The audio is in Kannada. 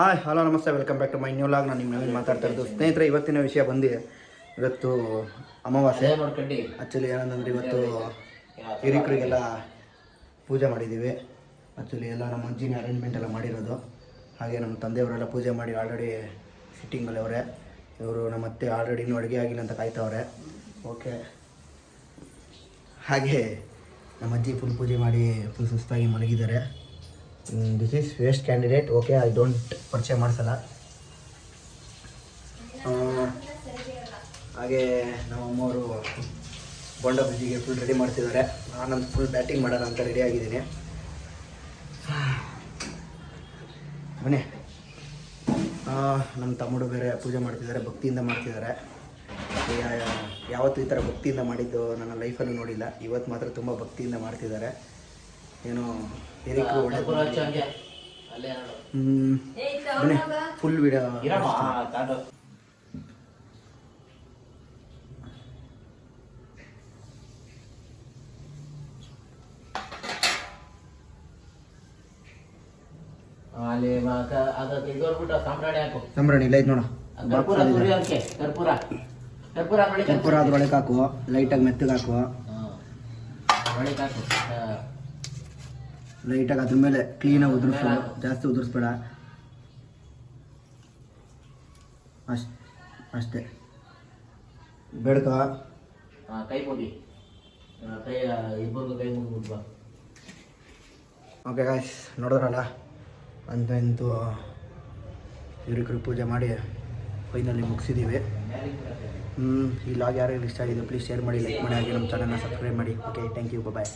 ಹಾಯ್ ಹಲೋ ನಮಸ್ತೆ, welcome back to my new log. ನಾನು ನಿಮ್ಮ ನವೀನ್ ಮಾತಾಡ್ತಾ ಇರೋದು. ಸ್ನೇಹಿತರೆ, ಇವತ್ತಿನ ವಿಷಯ ಬಂದಿದೆ. ಇವತ್ತು ಅಮಾವಾಸ್ಯೆ. ಆ್ಯಕ್ಚುಲಿ ಏನಂತಂದರೆ ಇವತ್ತು ಹಿರಿಕರಿಗೆಲ್ಲ ಪೂಜೆ ಮಾಡಿದ್ದೀವಿ. ಆ್ಯಕ್ಚುಲಿ ಎಲ್ಲ ನಮ್ಮ ಅಜ್ಜಿನ ಅರೇಂಜ್ಮೆಂಟ್ ಎಲ್ಲ ಮಾಡಿರೋದು. ಹಾಗೆ ನಮ್ಮ ತಂದೆಯವರೆಲ್ಲ ಪೂಜೆ ಮಾಡಿ ಆಲ್ರೆಡಿ ಸಿಟ್ಟಿಂಗಲ್ಲಿ ಅವರೇ. ಇವರು ನಮ್ಮ ಅತ್ತೆ ಆಲ್ರೆಡಿ ಇನ್ನೂ ಅಡುಗೆ ಆಗಿಲ್ಲ ಅಂತ ಕಾಯ್ತವ್ರೆ. ಓಕೆ, ಹಾಗೆ ನಮ್ಮ ಅಜ್ಜಿ ಫುಲ್ ಪೂಜೆ ಮಾಡಿ ಫುಲ್ ಸುಸ್ತಾಗಿ ಮಲಗಿದ್ದಾರೆ. This is waste candidate. Okay, I don't ಪರಿಚಯ ಮಾಡಿಸಲ್ಲ. ಹಾಗೆ ನಮ್ಮ ಅಮ್ಮವರು ಬೋಂಡ ಬಜ್ಜಿಗೆ ಫುಲ್ ರೆಡಿ ಮಾಡ್ತಿದ್ದಾರೆ. ನಾನು ಫುಲ್ ಬ್ಯಾಟಿಂಗ್ ಮಾಡೋಣ ಅಂತ ರೆಡಿ ಆಗಿದ್ದೀನಿ. ಬನ್ನಿ. ನಮ್ಮ ತಮ್ಮಡು ಬೇರೆ ಪೂಜೆ ಮಾಡ್ತಿದ್ದಾರೆ, ಭಕ್ತಿಯಿಂದ ಮಾಡ್ತಿದ್ದಾರೆ. ಯಾವತ್ತೂ ಈ ಥರ ಭಕ್ತಿಯಿಂದ ಮಾಡಿದ್ದು ನನ್ನ ಲೈಫಲ್ಲೂ ನೋಡಿಲ್ಲ. ಇವತ್ತು ಮಾತ್ರ ತುಂಬ ಭಕ್ತಿಯಿಂದ ಮಾಡ್ತಿದ್ದಾರೆ. ಏನೋ ಹಿರಿಕರು ಒಳ್ಳೆ ಬನ್ನಿ ಫುಲ್ ವಿಡಿಯೋ. ಸಾಂಬ್ರಾಣಿ ಇಲ್ಲ ಇದು ನೋಡು. ಕರ್ಪೂರ ಅದ್ರೊಳಗೆ ಹಾಕು, ಲೈಟಾಗಿ ಮೆತ್ತಗೆ ಹಾಕು, ಲೈಟಾಗಿ ಅದ್ರ ಮೇಲೆ ಕ್ಲೀನಾಗಿ ಉದುರಿಸು, ಜಾಸ್ತಿ ಉದುರಿಸ್ಬೇಡ. ಅಷ್ಟೇ ಬೇಡ್ಕ ಕೈ ಮುಗಿ ಕೈ ಇಬ್ಬರಿಗೂ ಕೈ ಮುಗಿದ್ಬಾ. ಓಕೆ ಗಾಯ್ಸ್, ನೋಡಿದ್ರಲ್ಲ, ಅಂತೂ ಹಿರಿಕರು ಪೂಜೆ ಮಾಡಿ ಫೈನಲಿ ಮುಗಿಸಿದ್ದೀವಿ. ಈ ಲಾಗ್ ಯಾರ್ಯಾರು ಇಷ್ಟ ಆಗಿದೆ ಪ್ಲೀಸ್ ಶೇರ್ ಮಾಡಿ, ಲೈಕ್ ಮಾಡಿ, ಹಾಗೆ ನಮ್ಮ ಚಾನಲ್ನ ಸಬ್ಸ್ಕ್ರೈಬ್ ಮಾಡಿ. Okay, thank you, bye.